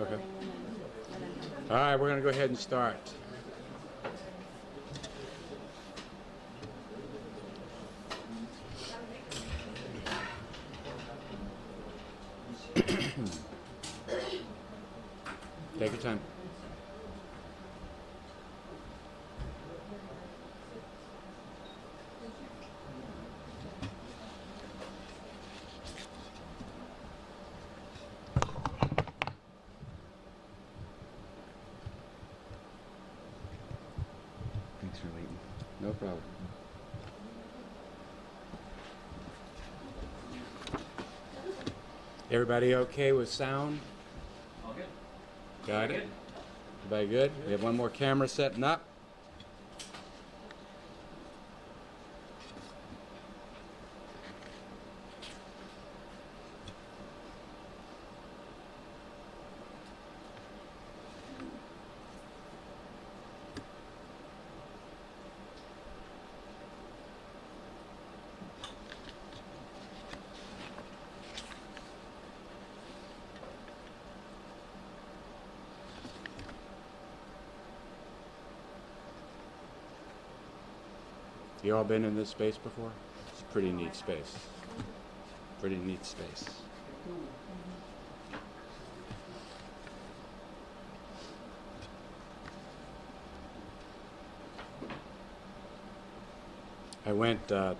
Okay. All right, we're going to go ahead and start. Take your time. Thanks for waiting. No problem. Everybody okay with sound? All good. Got it? Everybody good? We have one more camera setting up. You all been in this space before? It's a pretty neat space. Pretty neat space. I went to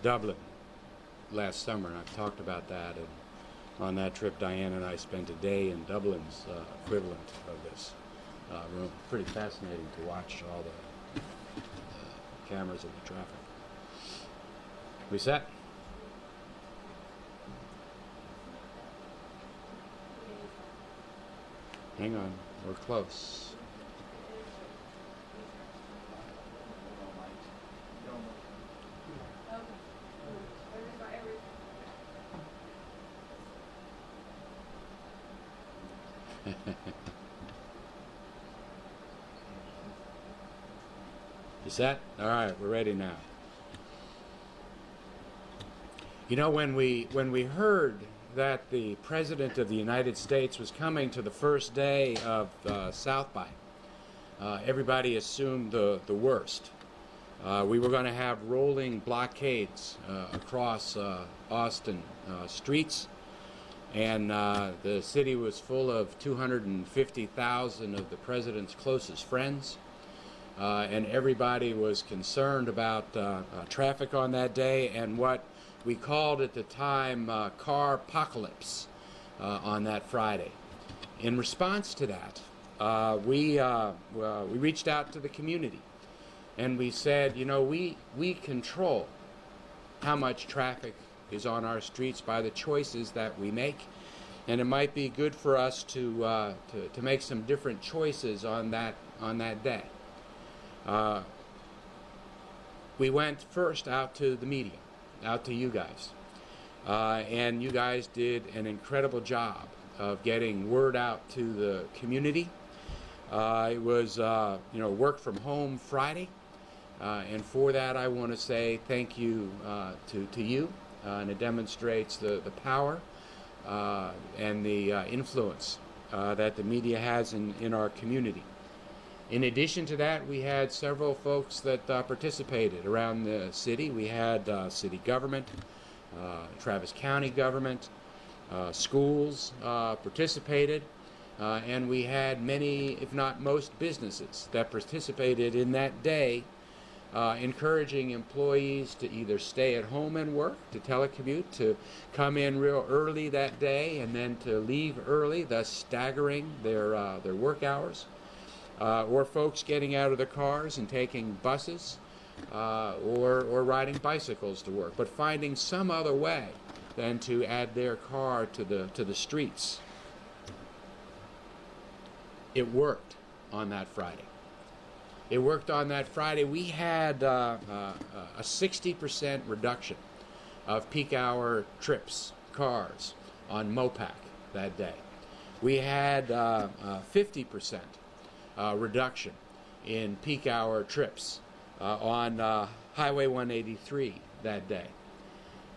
Dublin last summer, and I've talked about that. And on that trip, Diane and I spent a day in Dublin's equivalent of this room. Pretty fascinating to watch all the cameras and the traffic. We set? Hang on, we're close. You set? All right, we're ready now. You know, when we heard that the President of the United States was coming to the first day of South by, everybody assumed the worst. We were going to have rolling blockades across Austin streets, and the city was full of 250,000 of the President's closest friends. And everybody was concerned about traffic on that day and what we called at the time car apocalypse on that Friday. In response to that, we reached out to the community and we said, you know, we control how much traffic is on our streets by the choices that we make, and it might be good for us to make some different choices on that day. We went first out to the media, out to you guys, and you guys did an incredible job of getting word out to the community. It was, work from home Friday, and for that I want to say thank you to you, and it demonstrates the power and the influence that the media has in our community. In addition to that, we had several folks that participated around the city. We had city government, Travis County government, schools participated, and we had many, if not most, businesses that participated in that day, encouraging employees to either stay at home and work, to telecommute, to come in real early that day, and then to leave early, thus staggering their work hours. Or folks getting out of their cars and taking buses, or riding bicycles to work, but finding some other way than to add their car to the streets. It worked on that Friday. It worked on that Friday. We had a 60% reduction of peak hour trips, cars, on Mopac that day. We had 50% reduction in peak hour trips on Highway 183 that day.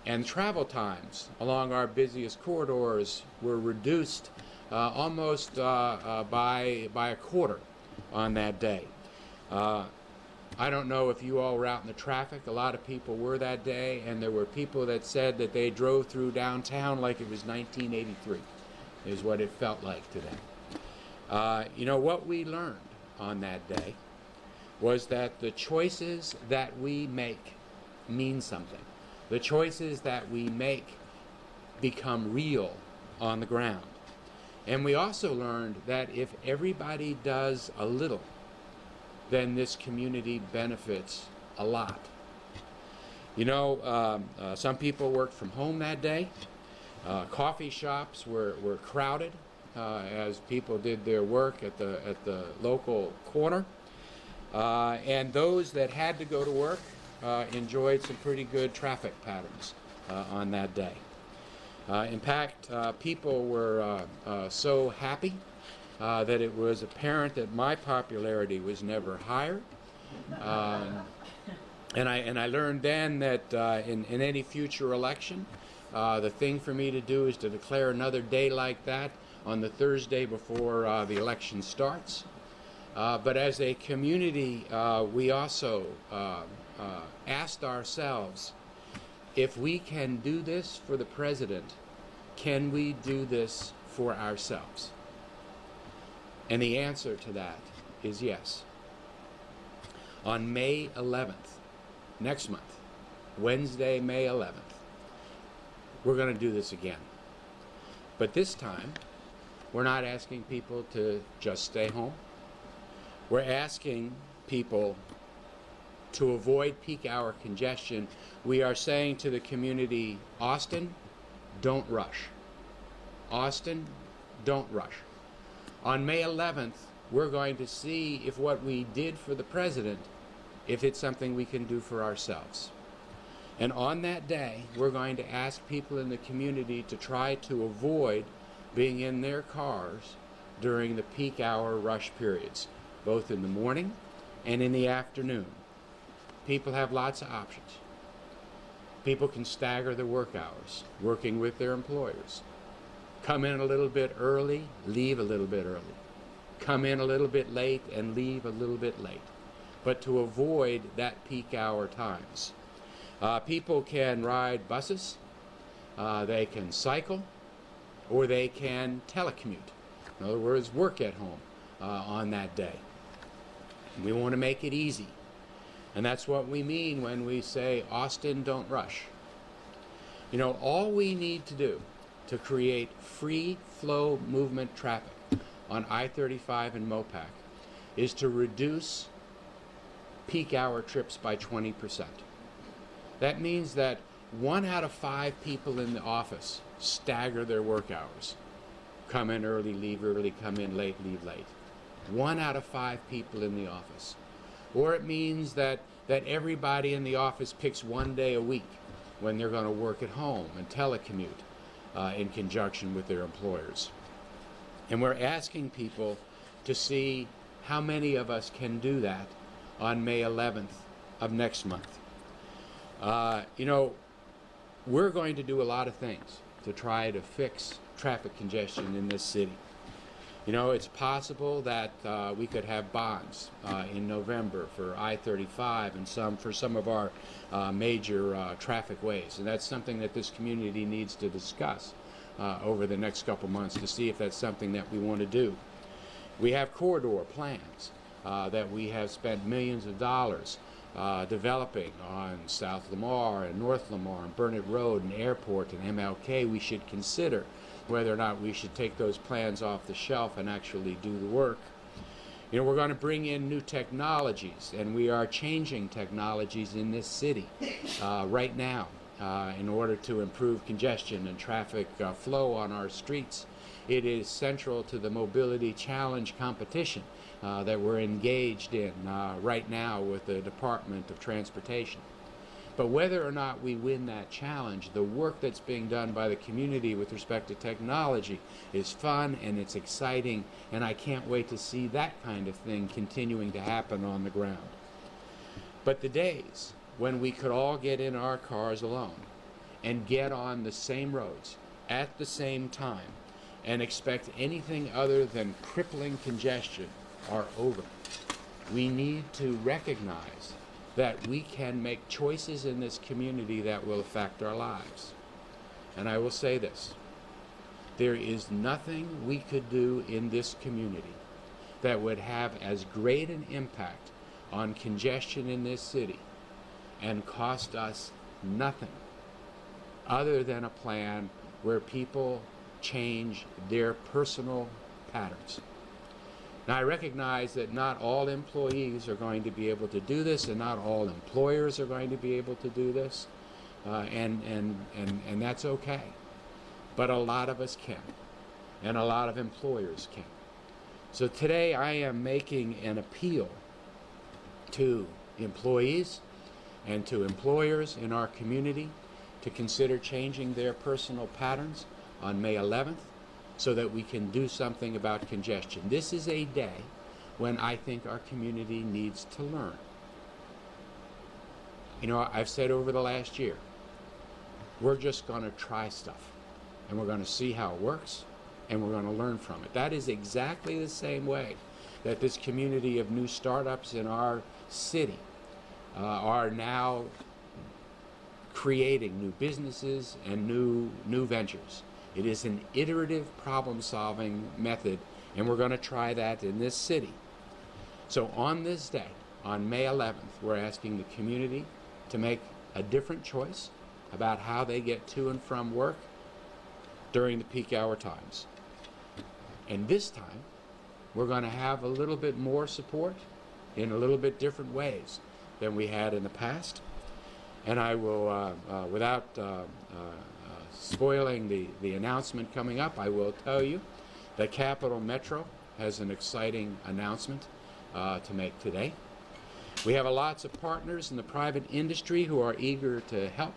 And travel times along our busiest corridors were reduced almost by a quarter on that day. I don't know if you all were out in the traffic. A lot of people were that day, and there were people that said that they drove through downtown like it was 1983, is what it felt like to them. You know, what we learned on that day was that the choices that we make mean something. The choices that we make become real on the ground. And we also learned that if everybody does a little, then this community benefits a lot. You know, some people worked from home that day. Coffee shops were crowded as people did their work at the local corner. And those that had to go to work enjoyed some pretty good traffic patterns on that day. In fact, people were so happy that it was apparent that my popularity was never higher. And I learned then that in any future election, the thing for me to do is to declare another day like that on the Thursday before the election starts. But as a community, we also asked ourselves, if we can do this for the president, can we do this for ourselves? And the answer to that is yes. On May 11th, next month, Wednesday, May 11th, we're going to do this again. But this time, we're not asking people to just stay home. We're asking people to avoid peak hour congestion. We are saying to the community, Austin, don't rush. Austin, don't rush. On May 11th, we're going to see if what we did for the president, if it's something we can do for ourselves. And on that day, we're going to ask people in the community to try to avoid being in their cars during the peak hour rush periods, both in the morning and in the afternoon. People have lots of options. People can stagger their work hours, working with their employers. Come in a little bit early, leave a little bit early. Come in a little bit late and leave a little bit late. But to avoid that peak hour times. People can ride buses, they can cycle, or they can telecommute. In other words, work at home on that day. We want to make it easy. And that's what we mean when we say, Austin, don't rush. You know, all we need to do to create free flow movement traffic on I-35 and Mopac is to reduce peak hour trips by 20%. That means that 1 out of 5 people in the office stagger their work hours. Come in early, leave early, come in late, leave late. 1 out of 5 people in the office. Or it means that everybody in the office picks 1 day a week when they're going to work at home and telecommute in conjunction with their employers. And we're asking people to see how many of us can do that on May 11th of next month. You know, we're going to do a lot of things to try to fix traffic congestion in this city. You know, it's possible that we could have bonds in November for I-35 and for some of our major traffic ways. And that's something that this community needs to discuss over the next couple months to see if that's something that we want to do. We have corridor plans that we have spent millions of dollars developing on South Lamar and North Lamar and Burnett Road and Airport and MLK. We should consider whether or not we should take those plans off the shelf and actually do the work. You know, we're going to bring in new technologies, and we are changing technologies in this city right now in order to improve congestion and traffic flow on our streets. It is central to the mobility challenge competition that we're engaged in right now with the Department of Transportation. But whether or not we win that challenge, the work that's being done by the community with respect to technology is fun and it's exciting, and I can't wait to see that kind of thing continuing to happen on the ground. But the days when we could all get in our cars alone and get on the same roads at the same time and expect anything other than crippling congestion are over. We need to recognize that we can make choices in this community that will affect our lives. And I will say this, there is nothing we could do in this community that would have as great an impact on congestion in this city and cost us nothing other than a plan where people change their personal patterns. Now, I recognize that not all employees are going to be able to do this, and not all employers are going to be able to do this, and that's okay. But a lot of us can, and a lot of employers can. So today I am making an appeal to employees and to employers in our community to consider changing their personal patterns on May 11th so that we can do something about congestion. This is a day when I think our community needs to learn. You know, I've said over the last year, we're just going to try stuff, and we're going to see how it works, and we're going to learn from it. That is exactly the same way that this community of new startups in our city are now creating new businesses and new ventures. It is an iterative problem-solving method, and we're going to try that in this city. So on this day, on May 11th, we're asking the community to make a different choice about how they get to and from work during the peak hour times. And this time, we're going to have a little bit more support in a little bit different ways than we had in the past. And I will, without spoiling the announcement coming up, I will tell you that Capital Metro has an exciting announcement to make today. We have lots of partners in the private industry who are eager to help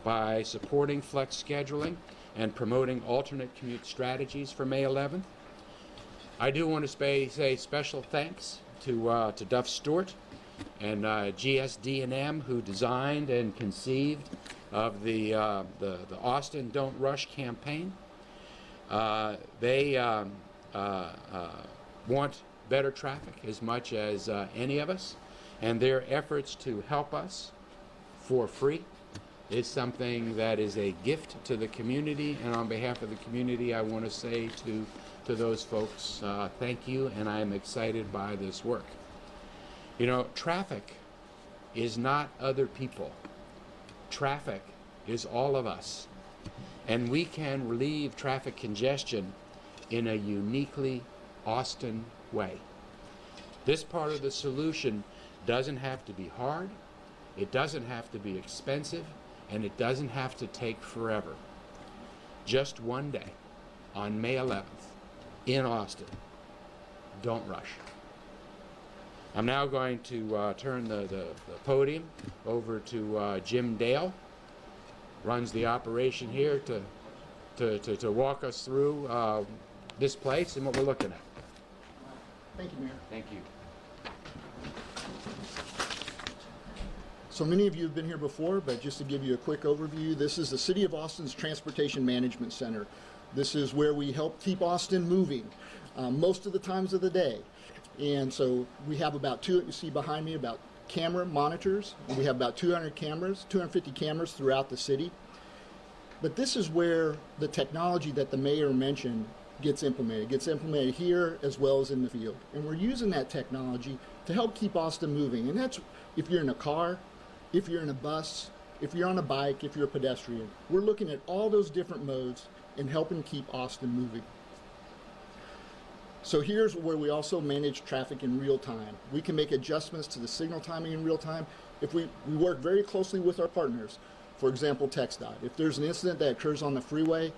by supporting flex scheduling and promoting alternate commute strategies for May 11th. I do want to say special thanks to Duff Stewart and GSD&M, who designed and conceived of the Austin Don't Rush campaign. They want better traffic as much as any of us, and their efforts to help us for free is something that is a gift to the community. And on behalf of the community, I want to say to those folks, thank you, and I am excited by this work. You know, traffic is not other people. Traffic is all of us. And we can relieve traffic congestion in a uniquely Austin way. This part of the solution doesn't have to be hard, it doesn't have to be expensive, and it doesn't have to take forever. Just one day, on May 11th, in Austin. Don't rush. I'm now going to turn the podium over to Jim Dale, runs the operation here, to walk us through this place and what we're looking at. Thank you, Mayor. Thank you. So many of you have been here before, but just to give you a quick overview, this is the City of Austin's Transportation Management Center. This is where we help keep Austin moving most of the times of the day. And so we have about you see behind me, about camera monitors. We have about 200 cameras, 250 cameras throughout the city. But this is where the technology that the mayor mentioned gets implemented. It gets implemented here as well as in the field. And we're using that technology to help keep Austin moving. And that's if you're in a car, if you're in a bus, if you're on a bike, if you're a pedestrian. We're looking at all those different modes and helping keep Austin moving. So here's where we also manage traffic in real time. We can make adjustments to the signal timing in real time. If we work very closely with our partners, for example, TxDOT. If there's an incident that occurs on the freeway,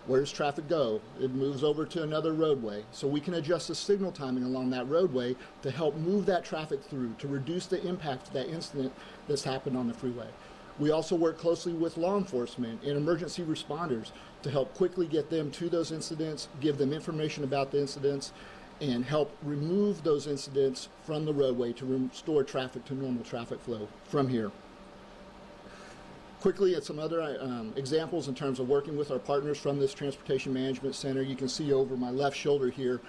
where does traffic go? It moves over to another roadway. So we can adjust the signal timing along that roadway to help move that traffic through, to reduce the impact of that incident that's happened on the freeway. We also work closely with law enforcement and emergency responders to help quickly get them to those incidents, give them information about the incidents, and help remove those incidents from the roadway to restore traffic to normal traffic flow from here. Quickly at some other examples in terms of working with our partners from this Transportation Management Center. You can see over my left shoulder here,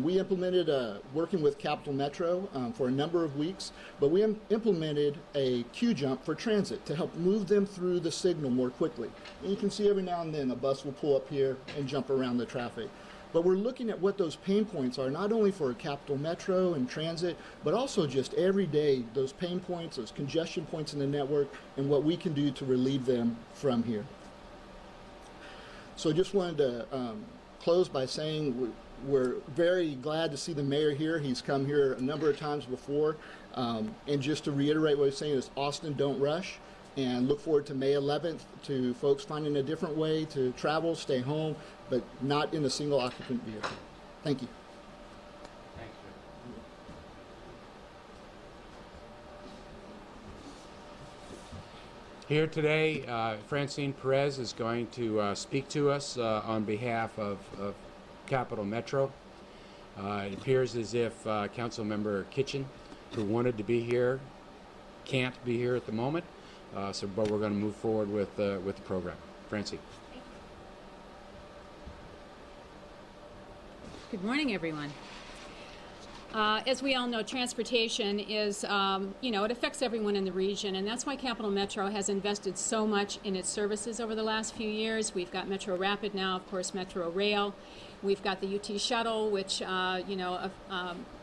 we implemented, working with Capital Metro for a number of weeks, but we implemented a queue jump for transit to help move them through the signal more quickly. And you can see every now and then a bus will pull up here and jump around the traffic. But we're looking at what those pain points are, not only for Capital Metro and transit, but also just every day, those pain points, those congestion points in the network, and what we can do to relieve them from here. So I just wanted to close by saying we're very glad to see the mayor here. He's come here a number of times before. And just to reiterate what he's saying is Austin, don't rush. And look forward to May 11th to folks finding a different way to travel, stay home, but not in a single occupant vehicle. Thank you. Thanks, Jim. Here today, Francine Perez is going to speak to us on behalf of Capital Metro. It appears as if Councilmember Kitchen, who wanted to be here, can't be here at the moment. But we're going to move forward with the program. Francie. Good morning, everyone. As we all know, transportation is, it affects everyone in the region, and that's why Capital Metro has invested so much in its services over the last few years. We've got Metro Rapid now, of course, Metro Rail. We've got the UT Shuttle, which,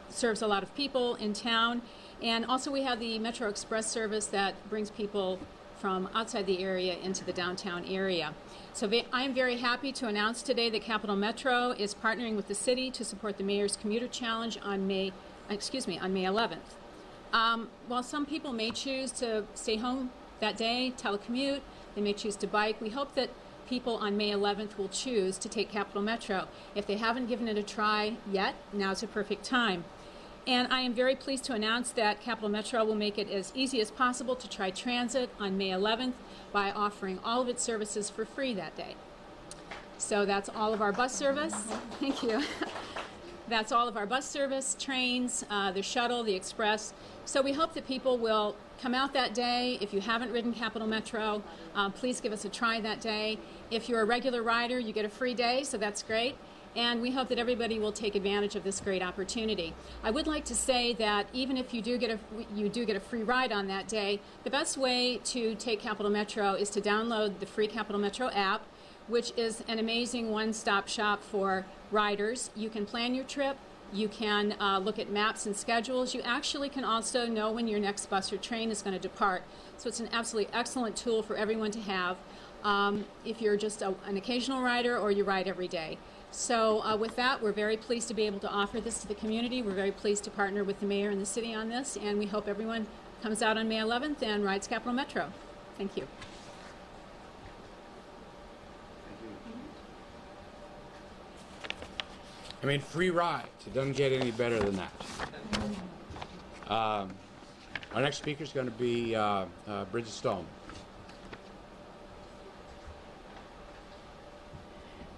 serves a lot of people in town. And also we have the Metro Express service that brings people from outside the area into the downtown area. So I am very happy to announce today that Capital Metro is partnering with the city to support the Mayor's Commuter Challenge on May 11th. While some people may choose to stay home that day, telecommute, they may choose to bike, we hope that people on May 11th will choose to take Capital Metro. If they haven't given it a try yet, now's a perfect time. And I am very pleased to announce that Capital Metro will make it as easy as possible to try transit on May 11th by offering all of its services for free that day. So that's all of our bus service. Thank you. That's all of our bus service, trains, the shuttle, the express. So we hope that people will come out that day. If you haven't ridden Capital Metro, please give us a try that day. If you're a regular rider, you get a free day, so that's great. And we hope that everybody will take advantage of this great opportunity. I would like to say that even if you do get a free ride on that day, the best way to take Capital Metro is to download the free Capital Metro app, which is an amazing one-stop shop for riders. You can plan your trip. You can look at maps and schedules. You actually can also know when your next bus or train is going to depart. So it's an absolutely excellent tool for everyone to have if you're just an occasional rider or you ride every day. So with that, we're very pleased to be able to offer this to the community. We're very pleased to partner with the mayor and the city on this, and we hope everyone comes out on May 11th and rides Capital Metro. Thank you. I mean, free rides. It doesn't get any better than that. Our next speaker is going to be Bridget Stallman.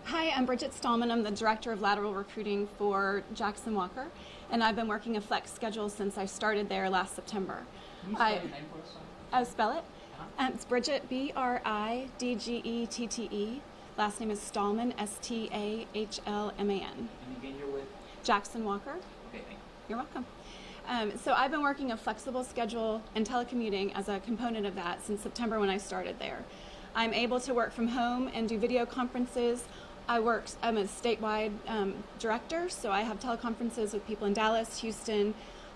Hi, I'm Bridget Stallman. I'm the Director of Lateral Recruiting for Jackson Walker, and I've been working a flex schedule since I started there last September. Can you spell your name for us? I'll spell it. It's Bridget, B-R-I-D-G-E-T-T-E. Last name is Stallman, S-T-A-H-L-M-A-N. And again, you're with? Jackson Walker. Okay, thank you. You're welcome. So I've been working a flexible schedule and telecommuting as a component of that since September when I started there. I'm able to work from home and do video conferences. I'm a statewide director, so I have teleconferences with people in Dallas, Houston,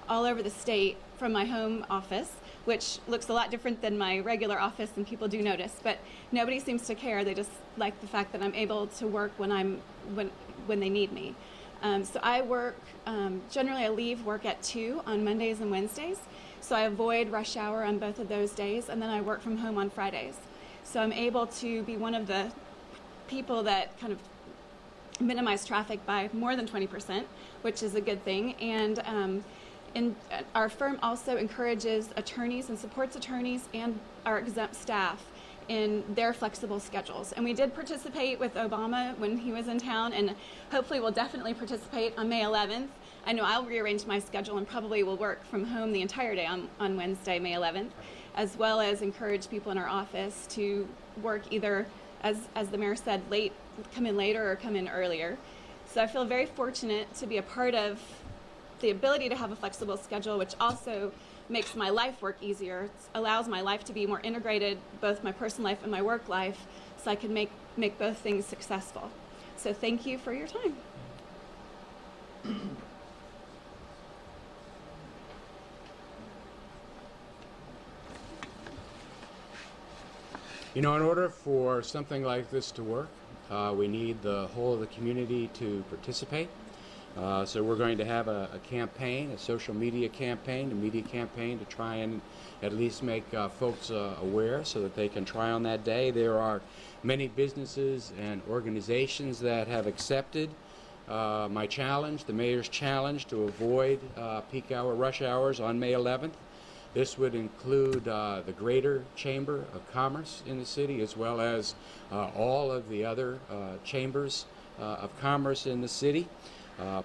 all over the state from my home office, which looks a lot different than my regular office, and people do notice. But nobody seems to care. They just like the fact that I'm able to work when they need me. So I work, generally I leave work at 2 on Mondays and Wednesdays, so I avoid rush hour on both of those days, and then I work from home on Fridays. So I'm able to be one of the people that kind of minimize traffic by more than 20%, which is a good thing. And our firm also encourages attorneys and supports attorneys and our exempt staff in their flexible schedules. And we did participate with Obama when he was in town, and hopefully we'll definitely participate on May 11th. I know I'll rearrange my schedule and probably will work from home the entire day on Wednesday, May 11th. as well as encourage people in our office to work either, as the mayor said, late, come in later or come in earlier. So I feel very fortunate to be a part of the ability to have a flexible schedule, which also makes my life work easier. It allows my life to be more integrated, both my personal life and my work life, so I can make both things successful. So thank you for your time. You know, in order for something like this to work, we need the whole of the community to participate. So we're going to have a campaign, a social media campaign, a media campaign to try and at least make folks aware so that they can try on that day. There are many businesses and organizations that have accepted my challenge, the mayor's challenge, to avoid peak hour rush hours on May 11th. This would include the Greater Chamber of Commerce in the city, as well as all of the other chambers of commerce in the city.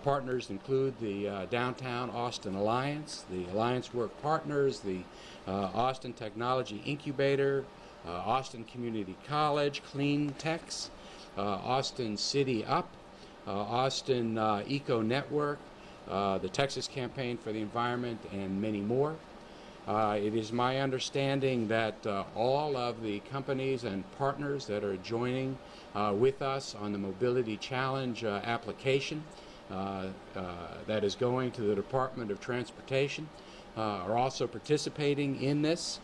Partners include the Downtown Austin Alliance, the Alliance Work Partners, the Austin Technology Incubator, Austin Community College, Clean Techs, Austin City Up, Austin Eco Network, the Texas Campaign for the Environment, and many more. It is my understanding that all of the companies and partners that are joining with us on the Mobility Challenge application that is going to the Department of Transportation are also participating in this.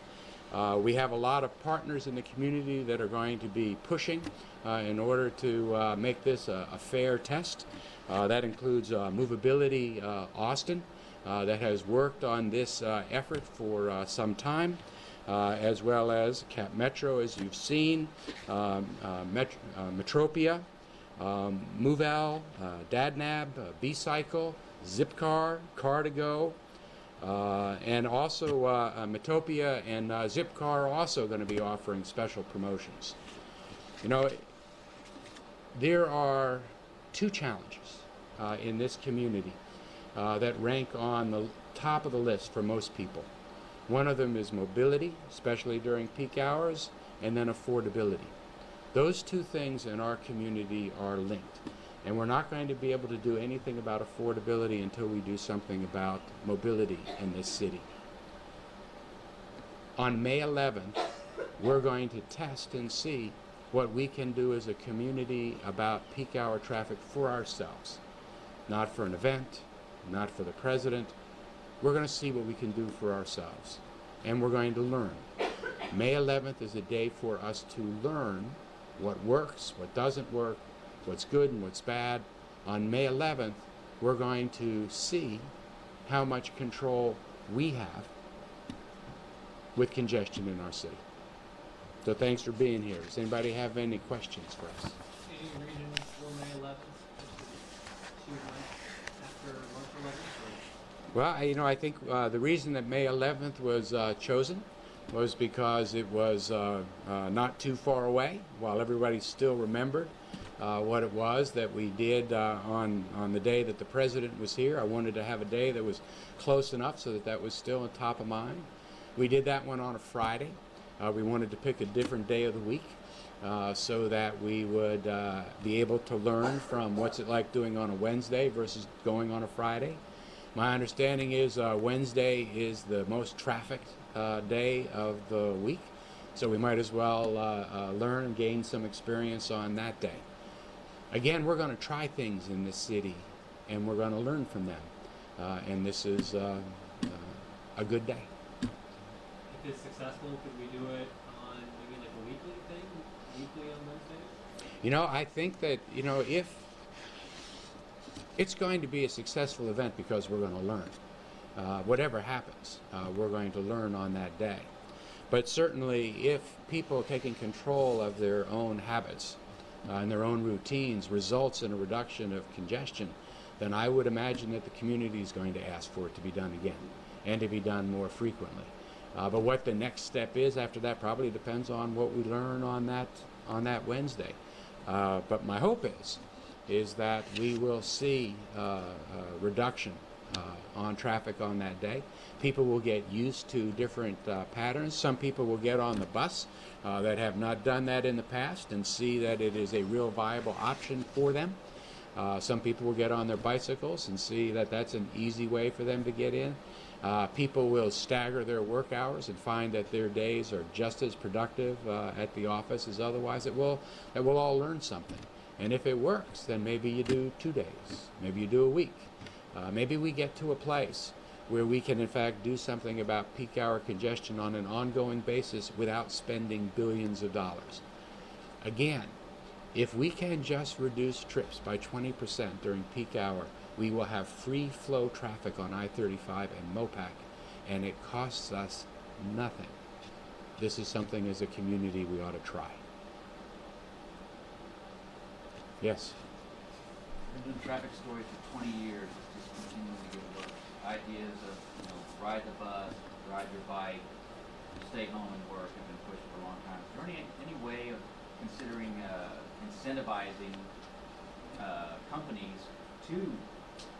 We have a lot of partners in the community that are going to be pushing in order to make this a fair test. That includes Movability Austin, that has worked on this effort for some time, as well as Cap Metro, as you've seen, Metropia, Movell, Dadnab, B-Cycle, Zipcar, Car2Go, and also Metopia and Zipcar are also going to be offering special promotions. You know, there are two challenges in this community that rank on the top of the list for most people. One of them is mobility, especially during peak hours, and then affordability. Those two things in our community are linked, and we're not going to be able to do anything about affordability until we do something about mobility in this city. On May 11th, we're going to test and see what we can do as a community about peak hour traffic for ourselves, not for an event, not for the president. We're going to see what we can do for ourselves, and we're going to learn. May 11th is a day for us to learn what works, what doesn't work, what's good and what's bad. On May 11th, we're going to see how much control we have with congestion in our city. So thanks for being here. Does anybody have any questions for us? Any reason for May 11th? After March 11th? Well, you know, I think the reason that May 11th was chosen was because it was not too far away, while everybody still remembered what it was that we did on the day that the president was here. I wanted to have a day that was close enough so that that was still on top of mind. We did that one on a Friday. We wanted to pick a different day of the week so that we would be able to learn from what's it like doing on a Wednesday versus going on a Friday. My understanding is Wednesday is the most trafficked day of the week, so we might as well learn and gain some experience on that day. Again, we're going to try things in this city, and we're going to learn from them, and this is a good day. If it's successful, could we do it on maybe like a weekly thing, weekly on Wednesdays? You know, I think that, you know, if it's going to be a successful event because we're going to learn. Whatever happens, we're going to learn on that day. But certainly if people taking control of their own habits and their own routines results in a reduction of congestion, then I would imagine that the community is going to ask for it to be done again and to be done more frequently. But what the next step is after that probably depends on what we learn on that Wednesday. But my hope is that we will see a reduction on traffic on that day. People will get used to different patterns. Some people will get on the bus that have not done that in the past and see that it is a real viable option for them. Some people will get on their bicycles and see that that's an easy way for them to get in. People will stagger their work hours and find that their days are just as productive at the office as otherwise. It will all learn something. And if it works, then maybe you do 2 days, maybe you do a week. Maybe we get to a place where we can in fact do something about peak hour congestion on an ongoing basis without spending billions of dollars. Again, if we can just reduce trips by 20% during peak hour, we will have free flow traffic on I-35 and MOPAC, and it costs us nothing. This is something as a community we ought to try. Yes? I've been doing traffic stories for 20 years. It's just continuing to get worse. Ideas of, ride the bus, ride your bike, stay home and work have been pushed for a long time. Is there any way of considering incentivizing companies to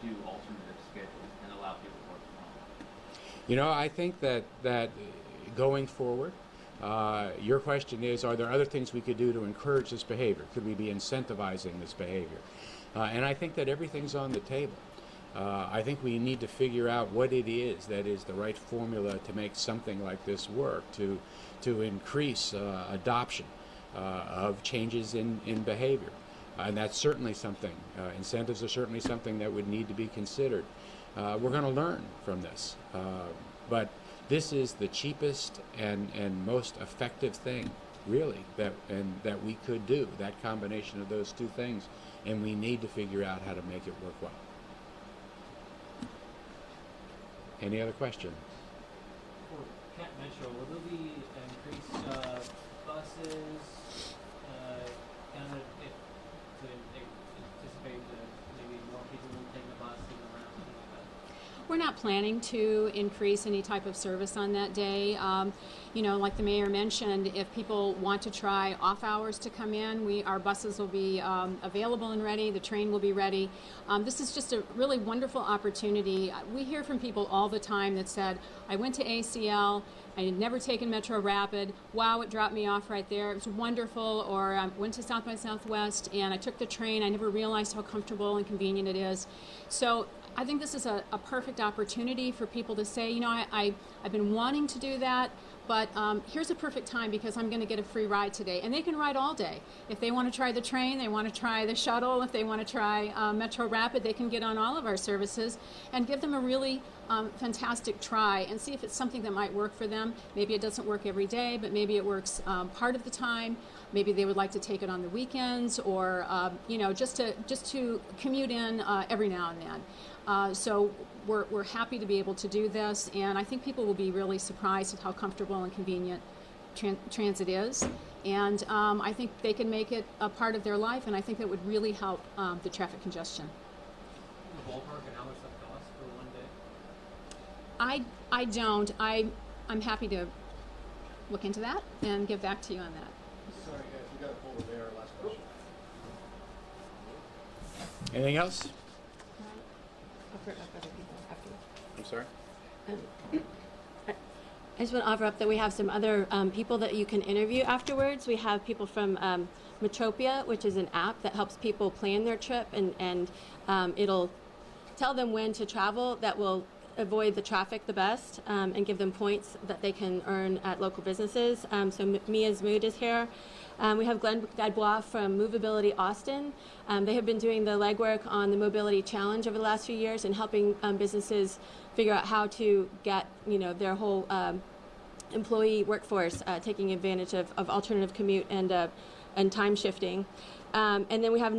do alternative schedules and allow people to work from home? I think that going forward, your question is, are there other things we could do to encourage this behavior? Could we be incentivizing this behavior? And I think that everything's on the table. I think we need to figure out what it is that is the right formula to make something like this work, to increase adoption of changes in behavior. And that's certainly something, incentives are certainly something that would need to be considered. We're going to learn from this. But this is the cheapest and most effective thing, really, that we could do, that combination of those two things. And we need to figure out how to make it work well. Any other questions? For Cat Metro, will there be increased buses to anticipate maybe more people will take the bus even around something like that? We're not planning to increase any type of service on that day. Like the mayor mentioned, if people want to try off hours to come in, our buses will be available and ready. The train will be ready. This is just a really wonderful opportunity. We hear from people all the time that said, I went to ACL, I had never taken Metro Rapid. Wow, it dropped me off right there. It was wonderful. Or I went to South by Southwest and I took the train. I never realized how comfortable and convenient it is. So I think this is a perfect opportunity for people to say, I've been wanting to do that, but here's a perfect time because I'm going to get a free ride today. And they can ride all day. If they want to try the train, they want to try the shuttle, if they want to try Metro Rapid, they can get on all of our services and give them a really fantastic try and see if it's something that might work for them. Maybe it doesn't work every day, but maybe it works part of the time. Maybe they would like to take it on the weekends, or just to commute in every now and then. So we're happy to be able to do this, and I think people will be really surprised at how comfortable and convenient transit is. And I think they can make it a part of their life, and I think that would really help the traffic congestion. The ballpark and how much that costs for one day? I don't. I'm happy to look into that and get back to you on that. Sorry, guys, we got to pull the mayor. Last question. Anything else? Offer up other people afterwards. I'm sorry? I just want to offer up that we have some other people that you can interview afterwards. We have people from Metropia, which is an app that helps people plan their trip, and it'll tell them when to travel that will avoid the traffic the best, and give them points that they can earn at local businesses. So Mia's Mood is here. We have Glenn Gadbois from Movability Austin. They have been doing the legwork on the Mobility Challenge over the last few years and helping businesses figure out how to get their whole employee workforce taking advantage of alternative commute and time shifting. And then we have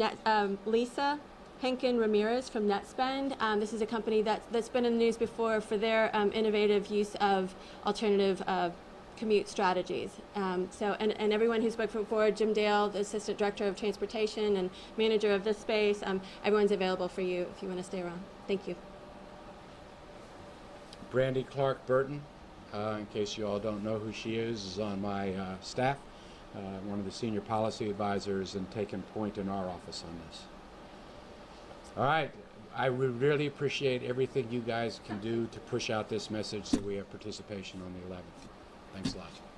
Lisa Henkin Ramirez from NetSpend. This is a company that's been in the news before for their innovative use of alternative commute strategies. And everyone who spoke before, Jim Dale, the Assistant Director of Transportation and Manager of this space, everyone's available for you if you want to stay around. Thank you. Brandy Clark Burton, in case you all don't know who she is on my staff, one of the senior policy advisors and taking point in our office on this. All right, I would really appreciate everything you guys can do to push out this message so we have participation on the 11th. Thanks a lot.